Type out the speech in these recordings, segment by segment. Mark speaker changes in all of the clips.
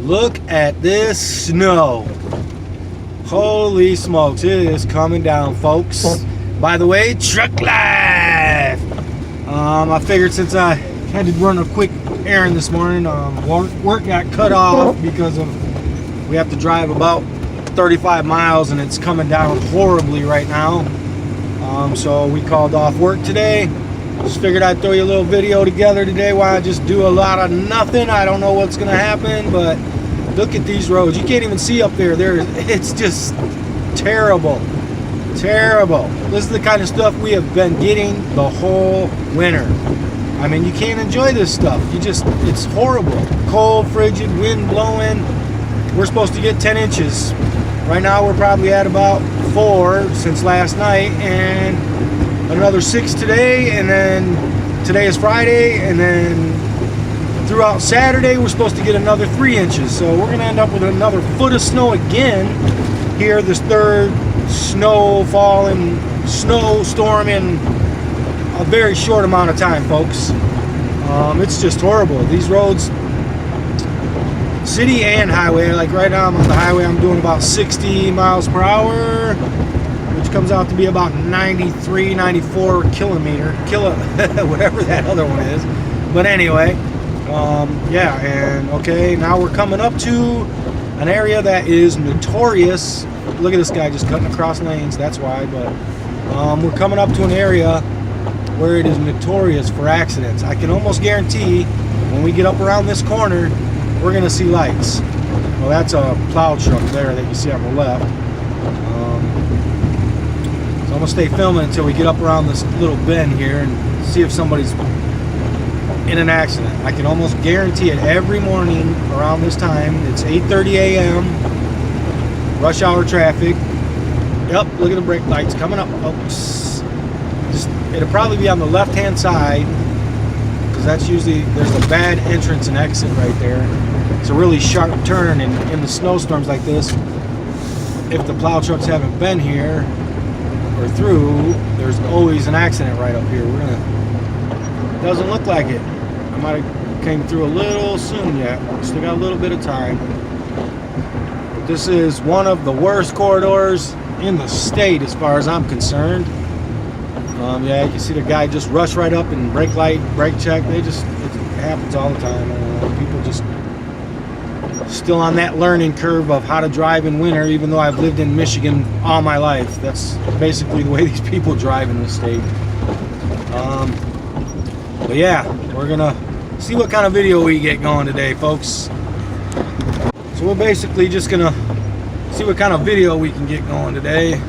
Speaker 1: Look at this snow. Holy smokes, it is coming down, folks. By the way, truck life. I figured since I had to run a quick errand this morning, work got cut off because of we have to drive about 35 miles and it's coming down horribly right now. So we called off work today. Just figured I'd throw you a little video together today while I just do a lot of nothing. I don't know what's gonna happen, but look at these roads. You can't even see up there. It's just terrible. Terrible. This is the kind of stuff we have been getting the whole winter. I mean, you can't enjoy this stuff. It's horrible. Cold, frigid, wind blowing. We're supposed to get 10 inches. Right now we're probably at about 4 since last night, and another 6 today, and then today is Friday, and then throughout Saturday we're supposed to get another 3 inches. So we're gonna end up with another foot of snow again here, this third snowfall and snowstorm in a very short amount of time, folks. It's just horrible. These roads, city and highway, like right now I'm on the highway, I'm doing about 60 miles per hour, which comes out to be about 93, 94 whatever that other one is. But anyway, yeah, and okay, now we're coming up to an area that is notorious. Look at this guy just cutting across lanes, that's why. But we're coming up to an area where it is notorious for accidents. I can almost guarantee when we get up around this corner, we're gonna see lights. Well, that's a plow truck there that you see on the left. So I'm gonna stay filming until we get up around this little bend here and see if somebody's in an accident. I can almost guarantee it every morning around this time. It's 8:30 a.m. rush hour traffic. Yep, look at the brake lights coming up, folks. It'll probably be on the left hand side, because that's usually, there's a bad entrance and exit right there. It's a really sharp turn, and in the snowstorms like this, if the plow trucks haven't been here or through, there's always an accident right up here. Doesn't look like it. I might have came through a little soon yet. Still got a little bit of time. But this is one of the worst corridors in the state as far as I'm concerned. Yeah, you can see the guy just rush right up and brake light, brake check. It happens all the time. People just still on that learning curve of how to drive in winter, even though I've lived in Michigan all my life. That's basically the way these people drive in the state. But yeah, we're gonna see what kind of video we get going today, folks. So we're basically just gonna see what kind of video we can get going today.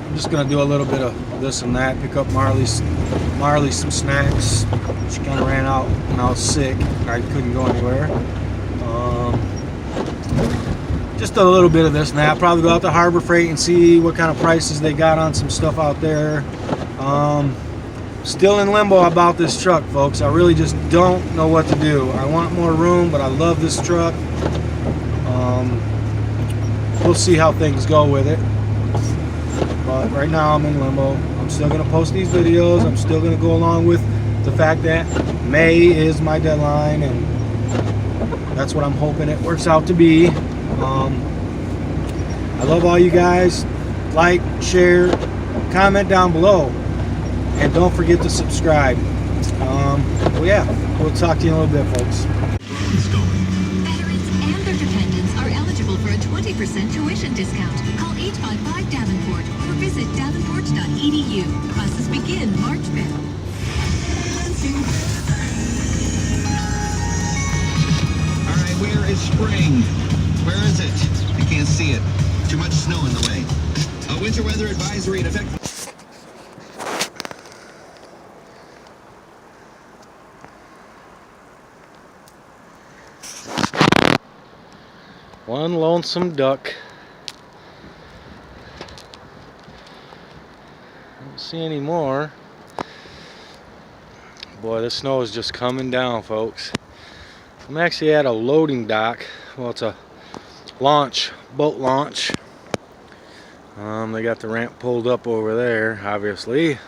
Speaker 1: I'm just gonna do a little bit of this and that, pick up Marley some snacks. She kind of ran out when I was sick. I couldn't go anywhere. Just a little bit of this and that. Probably go out to Harbor Freight and see what kind of prices they got on some stuff out there. Still in limbo about this truck, folks. I really just don't know what to do. I want more room, but I love this truck. We'll see how things go with it. But right now I'm in limbo. I'm still going to post these videos. I'm still going to go along with the fact that May is my deadline, and that's what I'm hoping it works out to be. I love all you guys. Like, share, comment down below, and don't forget to subscribe. Well, yeah, we'll talk to you in a little bit, folks.
Speaker 2: Veterans and their dependents are eligible for a 20% tuition discount. Call 855-DAVENPORT or visit davenport.edu. Classes begin March 5th.
Speaker 3: All right, where is spring? Where is it? I can't see it. Too much snow in the way. A winter weather advisory in effect.
Speaker 1: One lonesome duck. Don't see any more. Boy, the snow is just coming down, folks. I'm actually at a loading dock. Well, it's a launch, boat launch. They got the ramp pulled up over there, obviously.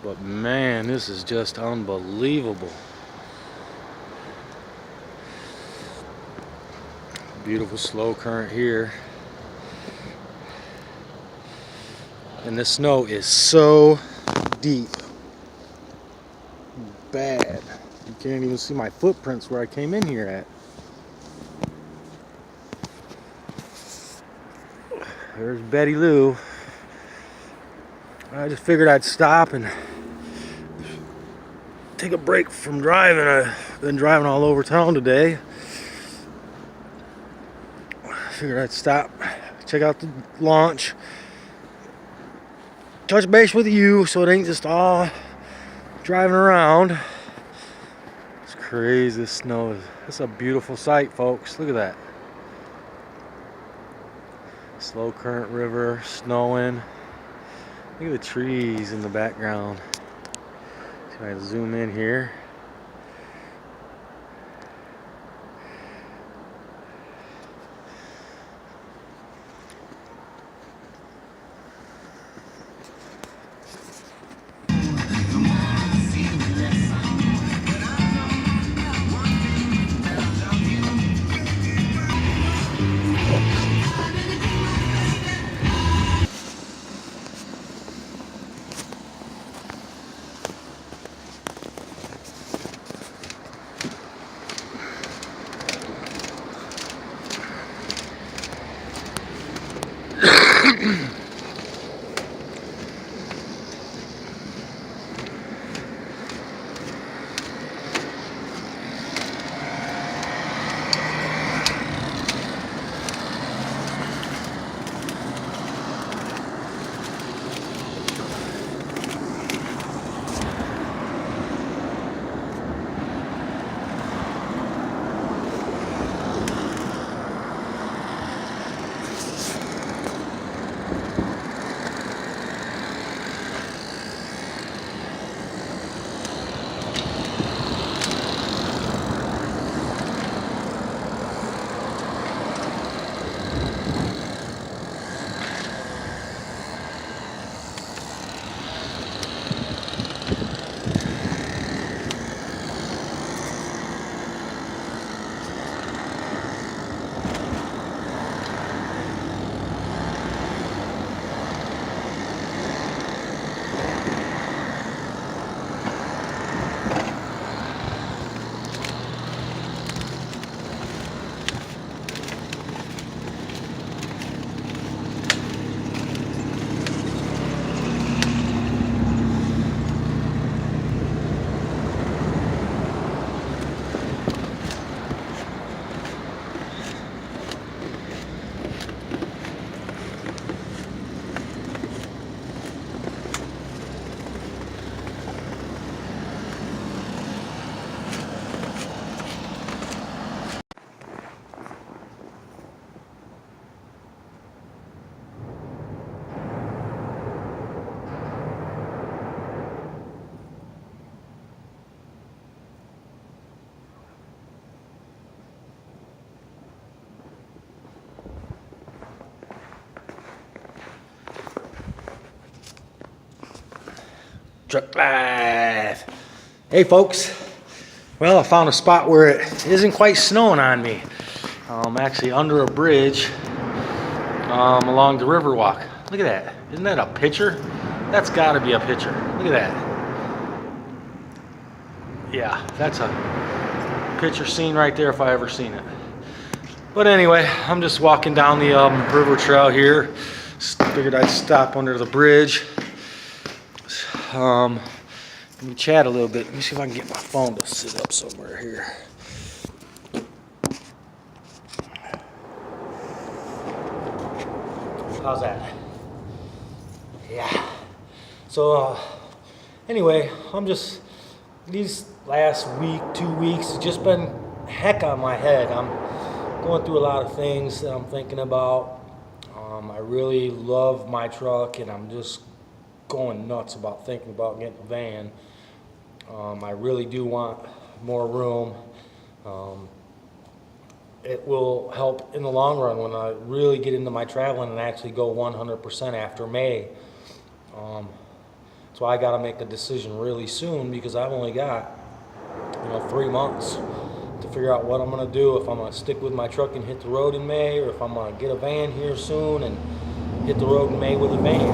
Speaker 1: But man, this is just unbelievable. Beautiful slow current here. And the snow is so deep. Bad. You can't even see my footprints where I came in here at. There's Betty Lou. I just figured I'd stop and take a break from driving. I've been driving all over town today. Figured I'd stop, check out the launch, touch base with you so it ain't just all driving around. It's crazy, this snow is, it's a beautiful sight, folks. Look at that. Slow current river, snowing. Look at the trees in the background. See if I can zoom in here. Truck Life. Hey folks, well I found a spot where it isn't quite snowing on me. I'm actually under a bridge along the Riverwalk. Look at that, isn't that a picture? That's gotta be a picture, look at that. Yeah, that's a picture scene right there if I ever seen it. But anyway, I'm just walking down the river trail here. Figured I'd stop under the bridge. Let me chat a little bit. Let me see if I can get my phone to sit up somewhere here. How's that? Yeah. So, anyway, I'm just, these last week, 2 weeks, it's just been heck on my head. I'm going through a lot of things that I'm thinking about. I really love my truck, and I'm just going nuts about thinking about getting a van. I really do want more room. It will help in the long run when I really get into my traveling and actually go 100% after May. So I got to make a decision really soon because I've only got 3 months to figure out what I'm gonna do, if I'm gonna stick with my truck and hit the road in May, or if I'm gonna get a van here soon and hit the road in May with a van.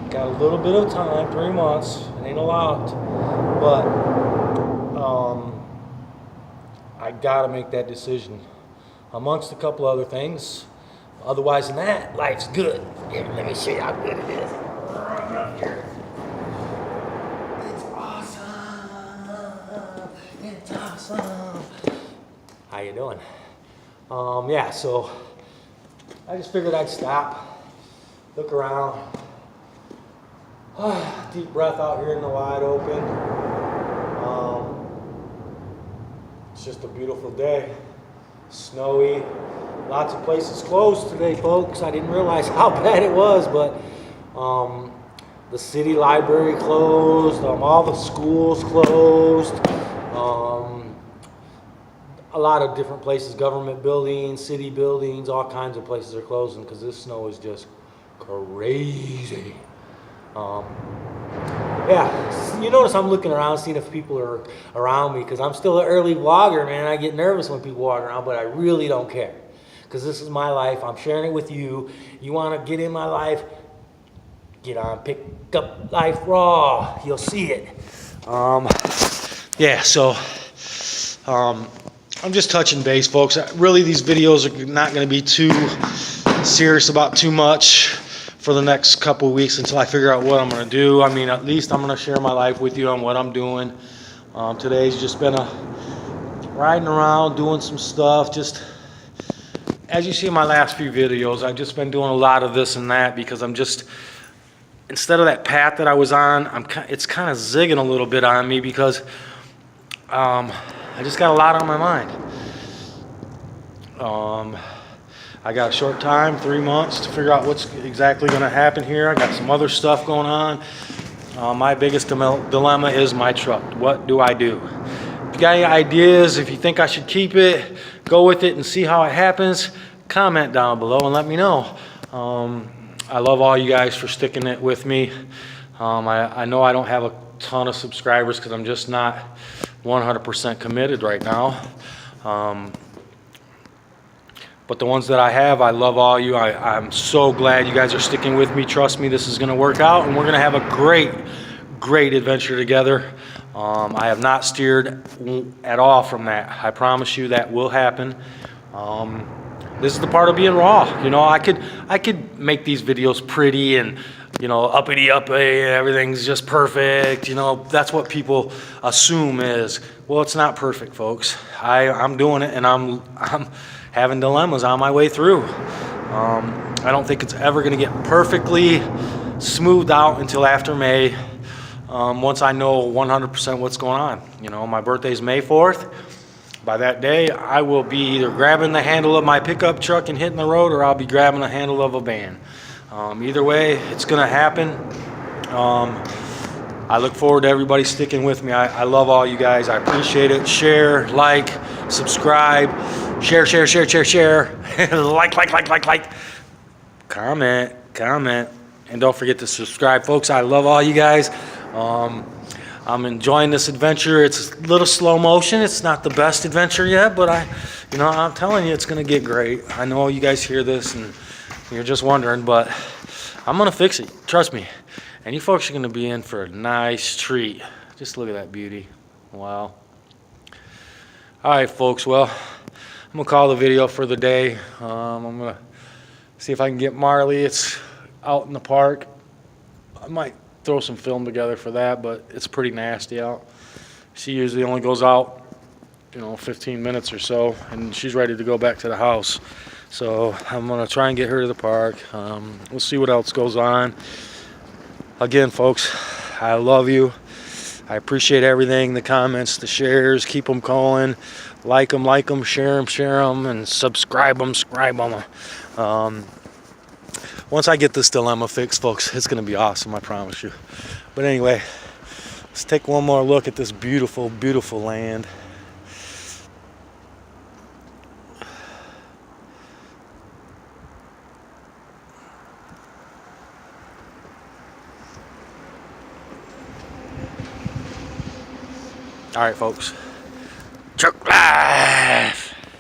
Speaker 1: Got a little bit of time, 3 months. It ain't a lot, but I gotta make that decision amongst a couple other things. Otherwise than that, life's good. Here, let me show you how good it is. It's awesome. It's awesome. How you doing? Yeah, so I just figured I'd stop, look around, deep breath out here in the wide open. It's just a beautiful day, snowy. Lots of places closed today, folks. I didn't realize how bad it was, but the city library closed, all the schools closed, a lot of different places, government buildings, city buildings, all kinds of places are closing because this snow is just crazy. Yeah, you notice I'm looking around, seeing if people are around me, because I'm still an early vlogger, man. I get nervous when people walk around, but I really don't care, because this is my life. I'm sharing it with you. You want to get in my life, get on Pick Up Life Raw. You'll see it. Yeah, so I'm just touching base, folks. Really, these videos are not going to be too serious about too much for the next couple of weeks until I figure out what I'm going to do. I mean, at least I'm going to share my life with you on what I'm doing. Today's just been riding around, doing some stuff. Just as you see in my last few videos, I've just been doing a lot of this and that because I'm just, instead of that path that I was on, it's kind of zigging a little bit on me because I just got a lot on my mind. I got a short time, 3 months, to figure out what's exactly going to happen here. I got some other stuff going on. My biggest dilemma is my truck. What do I do? If you got any ideas, if you think I should keep it, go with it and see how it happens, comment down below and let me know. I love all you guys for sticking it with me. I know I don't have a ton of subscribers because I'm just not 100% committed right now. But the ones that I have, I love all you. I'm so glad you guys are sticking with me. Trust me, this is going to work out, and we're going to have a great adventure together. I have not steered at all from that. I promise you that will happen. This is the part of being raw. You know, I could make these videos pretty and, you know, uppity, everything's just perfect. You know, that's what people assume is. Well, it's not perfect, folks. I'm doing it, and I'm having dilemmas on my way through. I don't think it's ever going to get perfectly smoothed out until after May, once I know 100% what's going on. You know, my birthday's May 4th. By that day, I will be either grabbing the handle of my pickup truck and hitting the road, or I'll be grabbing the handle of a van. Either way, it's going to happen. I look forward to everybody sticking with me. I love all you guys. I appreciate it. Share, like, subscribe. Share. like. Comment. And don't forget to subscribe, folks. I love all you guys. I'm enjoying this adventure. It's a little slow motion. It's not the best adventure yet, but I'm telling you, it's going to get great. I know you guys hear this and you're just wondering, but I'm going to fix it. Trust me. And you folks are going to be in for a nice treat. Just look at that beauty. Wow. All right, folks. Well, I'm going to call the video for the day. I'm going to see if I can get Marley. It's out in the park. I might throw some film together for that, but it's pretty nasty out. She usually only goes out, 15 minutes or so, and she's ready to go back to the house. So I'm going to try and get her to the park. We'll see what else goes on. Again, folks, I love you. I appreciate everything, the comments, the shares. Keep them going. Like them, share them, and subscribe them. Once I get this dilemma fixed, folks, it's going to be awesome, I promise you. But anyway, let's take one more look at this beautiful, beautiful land. All right, folks, Truck Life.